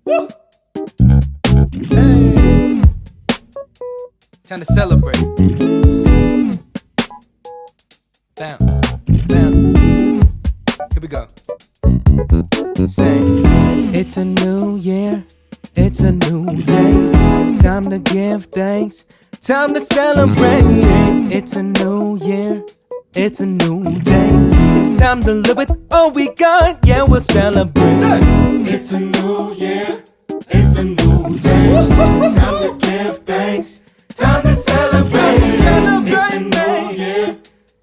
Woo. Hey. Time to celebrate. Bounce, bounce. Here we go. Say, it's a new year, it's a new day. Time to give thanks, time to celebrate. It's a new year, it's a new day. It's time to live with all we got, yeah, we'll celebrate. It's a new year, it's a new day. Time to give thanks, time to celebrate. It's a new year,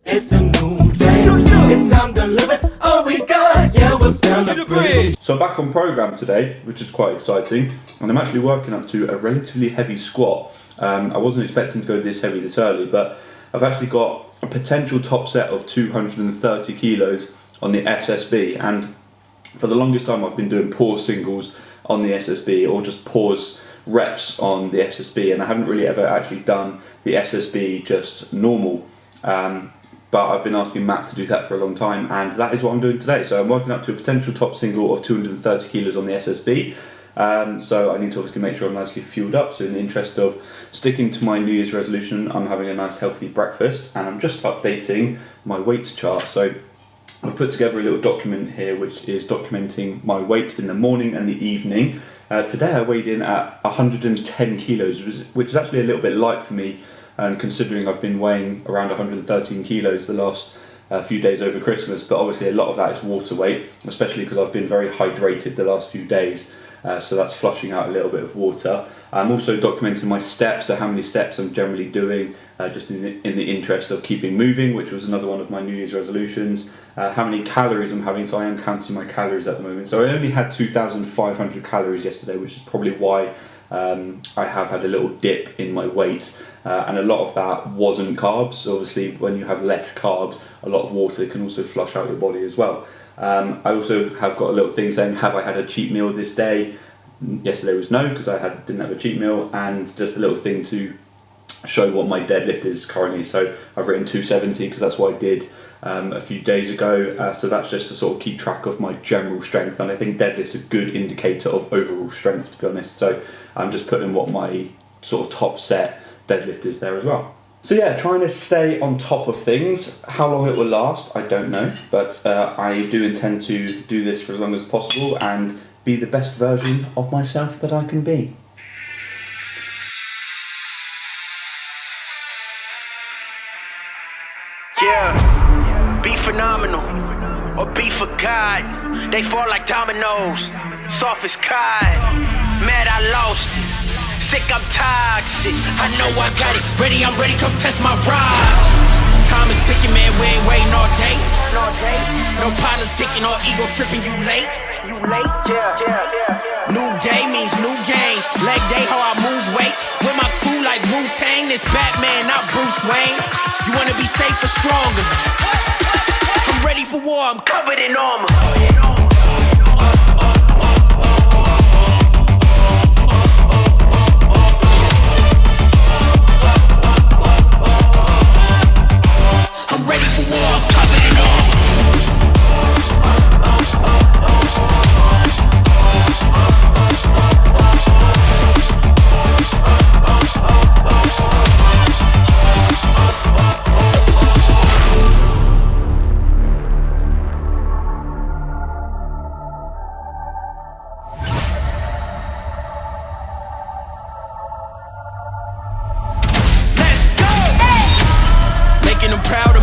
it's a new day. It's time to live it, all we got, yeah, we'll celebrate. So I'm back on programme today, which is quite exciting, and I'm actually working up to a relatively heavy squat. I wasn't expecting to go this heavy this early, but I've actually got a potential top set of 230 kilos on the SSB, and for the longest time I've been doing pause singles on the SSB, or just pause reps on the SSB, and I haven't really ever actually done the SSB just normal. But I've been asking Matt to do that for a long time, and that is what I'm doing today. So I'm working up to a potential top single of 230 kilos on the SSB. So I need to obviously make sure I'm nicely fueled up. So in the interest of sticking to my New Year's resolution, I'm having a nice healthy breakfast, and I'm just updating my weight chart. So I've put together a little document here which is documenting my weight in the morning and the evening. Today I weighed in at 110 kilos, which is actually a little bit light for me, and considering I've been weighing around 113 kilos the last few days over Christmas, but obviously a lot of that is water weight, especially because I've been very hydrated the last few days, so that's flushing out a little bit of water. I'm also documenting my steps, so how many steps I'm generally doing, just in the interest of keeping moving, which was another one of my New Year's resolutions. How many calories I'm having, so I am counting my calories at the moment. So I only had 2,500 calories yesterday, which is probably why I have had a little dip in my weight, and a lot of that wasn't carbs. Obviously when you have less carbs, a lot of water can also flush out your body as well. I also have got a little thing saying, have I had a cheat meal this day? Yesterday was no, because I didn't have a cheat meal, and just a little thing to show what my deadlift is currently. So I've written 270 because that's what I did a few days ago, so that's just to sort of keep track of my general strength, and I think deadlift's a good indicator of overall strength, to be honest. So I'm just putting what my sort of top set deadlift is there as well. So yeah, trying to stay on top of things. How long it will last, I don't know, but I do intend to do this for as long as possible and be the best version of myself that I can be. Yeah, be phenomenal, or be for God. They fall like dominoes, soft as cod. Mad I lost it, sick I'm toxic. I know I got it, ready I'm ready, come test my ride. Time is ticking, man, we ain't waiting all day. No politicking or ego tripping, you late. New day means new games. Leg day, how I move weights. With my crew like Wu-Tang. This Batman, not Bruce Wayne. You wanna be safe or stronger? I'm ready for war, I'm covered in armor. I'm ready for war, I'm covered in armor.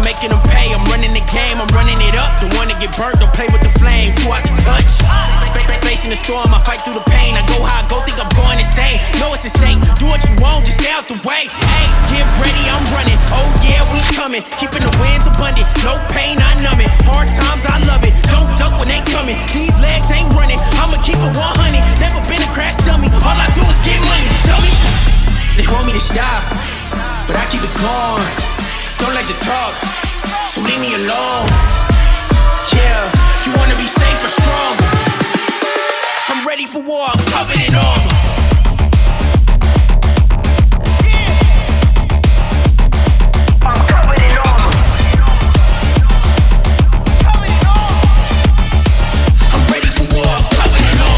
Making them pay, I'm running the game, I'm running it up. Don't wanna get burnt, don't play with the flame. Too out to touch. Facing the storm, I fight through the pain. I go how I go, think I'm going insane. Know it's a stake, do what you want, just stay out the way. Hey, get ready, I'm running. Oh yeah, we coming. Keeping the winds abundant. No pain, I numb it. Hard times, I love it. Don't duck when they coming. These legs ain't running. I'ma keep it 100. Never been a crash dummy. All I do is get money, dummy. They want me to stop, but I keep it going. Don't like to talk, so leave me alone. Yeah, you wanna be safe or stronger? I'm ready for war, I'm covered in armor. I'm covered in armor. I'm ready for war, I'm covered in armor.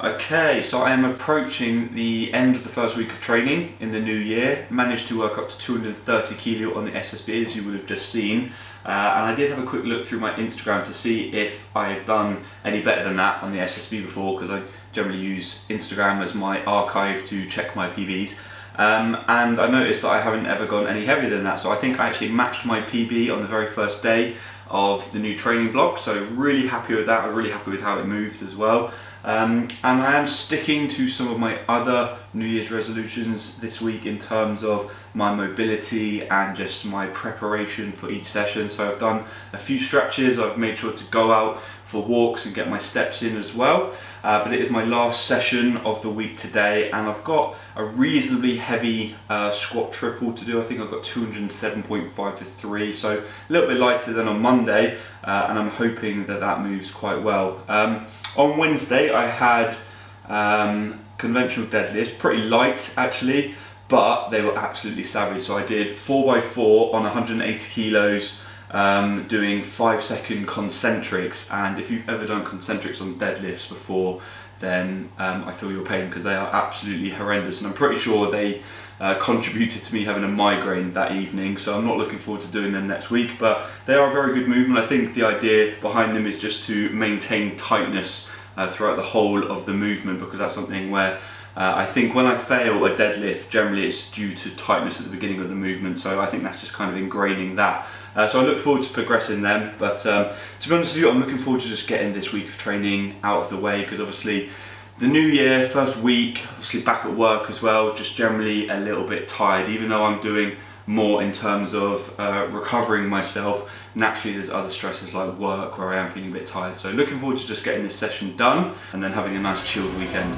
Okay, so I am approaching the end of the first week of training in the new year. Managed to work up to 230 kilo on the SSB, as you would have just seen. And I did have a quick look through my Instagram to see if I've done any better than that on the SSB before, because I generally use Instagram as my archive to check my PBs. And I noticed that I haven't ever gone any heavier than that, so I think I actually matched my PB on the very first day of the new training block, so really happy with that. I'm really happy with how it moved as well. And I am sticking to some of my other New Year's resolutions this week in terms of my mobility and just my preparation for each session. So I've done a few stretches, I've made sure to go out for walks and get my steps in as well. But it is my last session of the week today, and I've got a reasonably heavy squat triple to do. I think I've got 207.5 for 3, so a little bit lighter than on Monday, and I'm hoping that that moves quite well. On Wednesday I had conventional deadlifts, pretty light actually, but they were absolutely savage. So I did 4x4 on 180 kilos, doing 5-second concentrics, and if you've ever done concentrics on deadlifts before, then I feel your pain, because they are absolutely horrendous, and I'm pretty sure they contributed to me having a migraine that evening, so I'm not looking forward to doing them next week. But they are a very good movement. I think the idea behind them is just to maintain tightness throughout the whole of the movement, because that's something where I think when I fail a deadlift, generally it's due to tightness at the beginning of the movement, so I think that's just kind of ingraining that. So I look forward to progressing them, but to be honest with you, I'm looking forward to just getting this week of training out of the way, because obviously the new year, first week, obviously back at work as well, just generally a little bit tired. Even though I'm doing more in terms of recovering myself, naturally there's other stresses like work where I am feeling a bit tired. So looking forward to just getting this session done and then having a nice chilled weekend.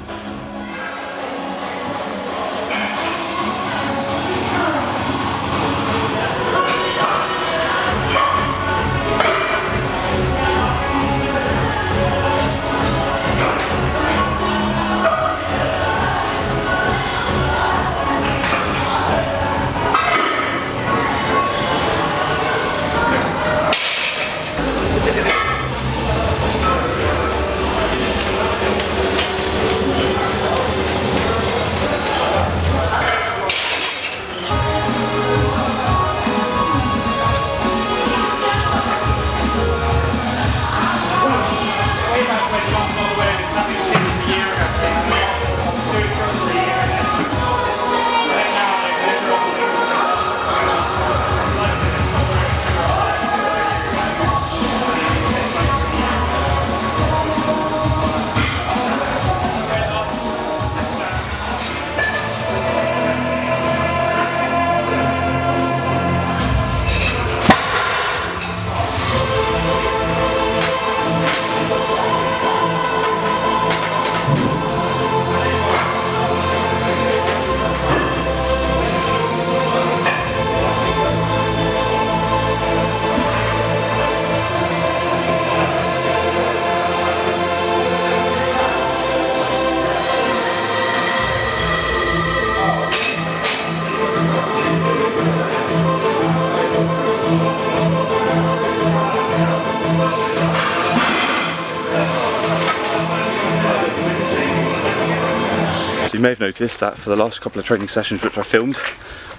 You may have noticed that for the last couple of training sessions which I filmed,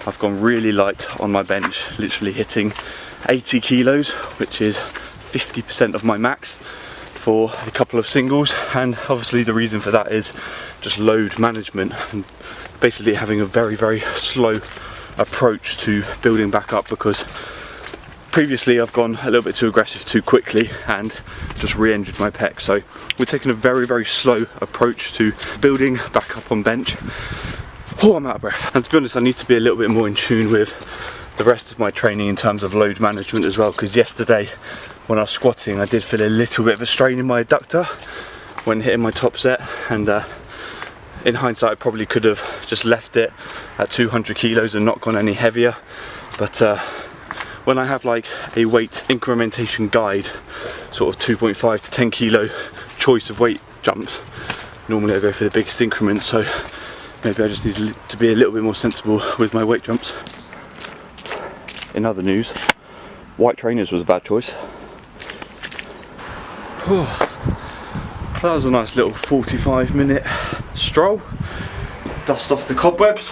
I've gone really light on my bench, literally hitting 80 kilos, which is 50% of my max for a couple of singles. And obviously the reason for that is just load management and basically having a very, very slow approach to building back up, because previously I've gone a little bit too aggressive too quickly and just re-injured my pec. So we're taking a very, very slow approach to building back up on bench. Oh, I'm out of breath. And to be honest, I need to be a little bit more in tune with the rest of my training in terms of load management as well, because yesterday when I was squatting I did feel a little bit of a strain in my adductor when hitting my top set, and in hindsight I probably could have just left it at 200 kilos and not gone any heavier. But when I have like a weight incrementation guide, sort of 2.5 to 10 kilo choice of weight jumps, normally I go for the biggest increments, so maybe I just need to be a little bit more sensible with my weight jumps. In other news, white trainers was a bad choice. That was a nice little 45-minute stroll. Dust off the cobwebs.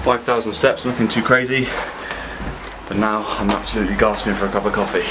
5,000 steps, nothing too crazy. But now I'm absolutely gasping for a cup of coffee.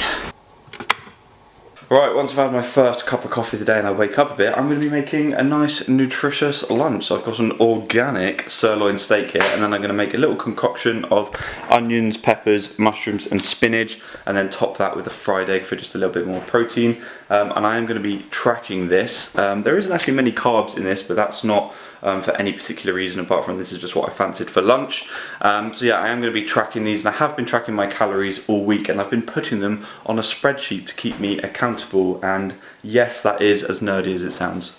Right, once I've had my first cup of coffee today and I wake up a bit, I'm going to be making a nice nutritious lunch. So I've got an organic sirloin steak here, and then I'm going to make a little concoction of onions, peppers, mushrooms and spinach, and then top that with a fried egg for just a little bit more protein. And I am going to be tracking this. There isn't actually many carbs in this, but that's not for any particular reason apart from this is just what I fancied for lunch. So yeah, I am going to be tracking these, and I have been tracking my calories all week, and I've been putting them on a spreadsheet to keep me accountable. And yes, that is as nerdy as it sounds.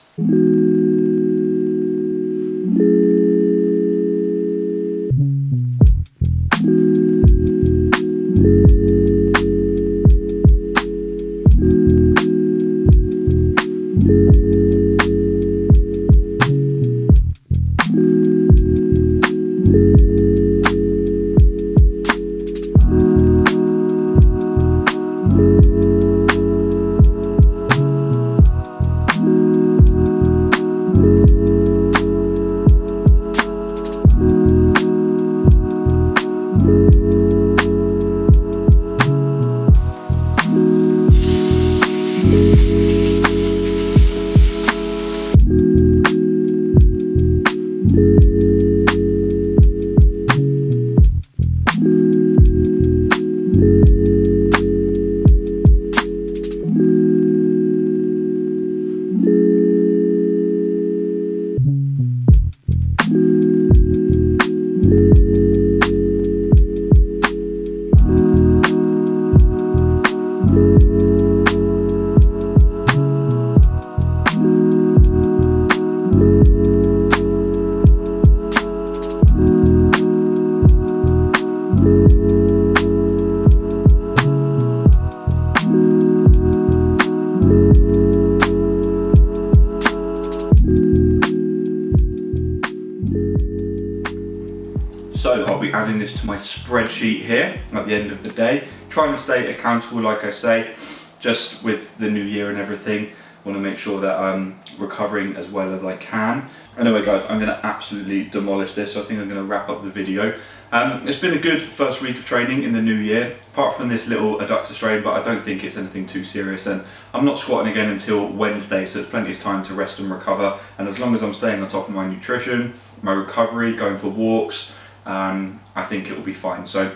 So I'll be adding this to my spreadsheet here at the end of the day, trying to stay accountable, like I say, just with the new year and everything. Want to make sure that I'm recovering as well as I can. Anyway guys, I'm going to absolutely demolish this, so I think I'm going to wrap up the video. It's been a good first week of training in the new year, apart from this little adductor strain, but I don't think it's anything too serious, and I'm not squatting again until Wednesday, so there's plenty of time to rest and recover. And as long as I'm staying on top of my nutrition, my recovery, going for walks, I think it will be fine. So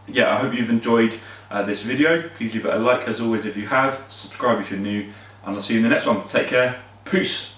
yeah, I hope you've enjoyed this video. Please leave it a like as always if you have, subscribe if you're new, and I'll see you in the next one. Take care, peace.